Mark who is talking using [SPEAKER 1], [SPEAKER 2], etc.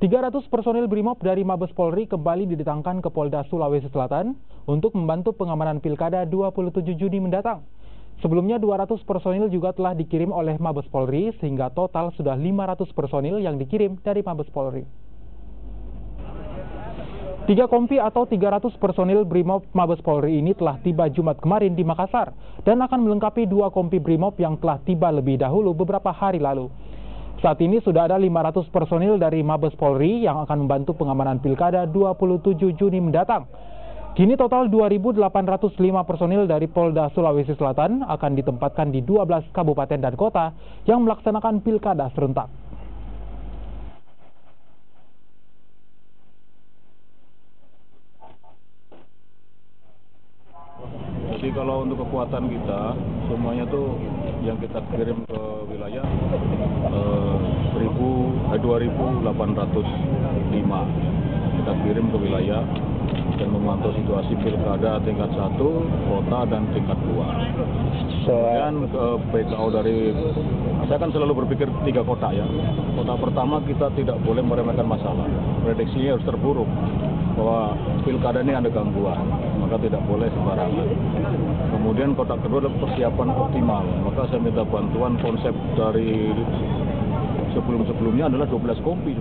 [SPEAKER 1] 300 personil BRIMOB dari Mabes Polri kembali didatangkan ke Polda Sulawesi Selatan untuk membantu pengamanan Pilkada 27 Juni mendatang. Sebelumnya 200 personil juga telah dikirim oleh Mabes Polri sehingga total sudah 500 personil yang dikirim dari Mabes Polri. 3 kompi atau 300 personil BRIMOB Mabes Polri ini telah tiba Jumat kemarin di Makassar dan akan melengkapi 2 kompi BRIMOB yang telah tiba lebih dahulu beberapa hari lalu. Saat ini sudah ada 500 personil dari Mabes Polri yang akan membantu pengamanan Pilkada 27 Juni mendatang. Kini total 2.805 personil dari Polda Sulawesi Selatan akan ditempatkan di 12 kabupaten dan kota yang melaksanakan Pilkada serentak.
[SPEAKER 2] Jadi kalau untuk kekuatan kita, semuanya tuh yang kita kirim ke wilayah 2.805 kita kirim ke wilayah dan memantau situasi pilkada tingkat 1, kota dan tingkat 2. Kemudian PKO dari, saya kan selalu berpikir 3 kota ya. Kota pertama kita tidak boleh meremehkan masalah, prediksinya harus terburuk bahwa pilkada ini ada gangguan, maka tidak boleh sembarangan. Kemudian kota kedua adalah persiapan optimal, maka saya minta bantuan konsep dari sebelum-sebelumnya adalah 12 kompi.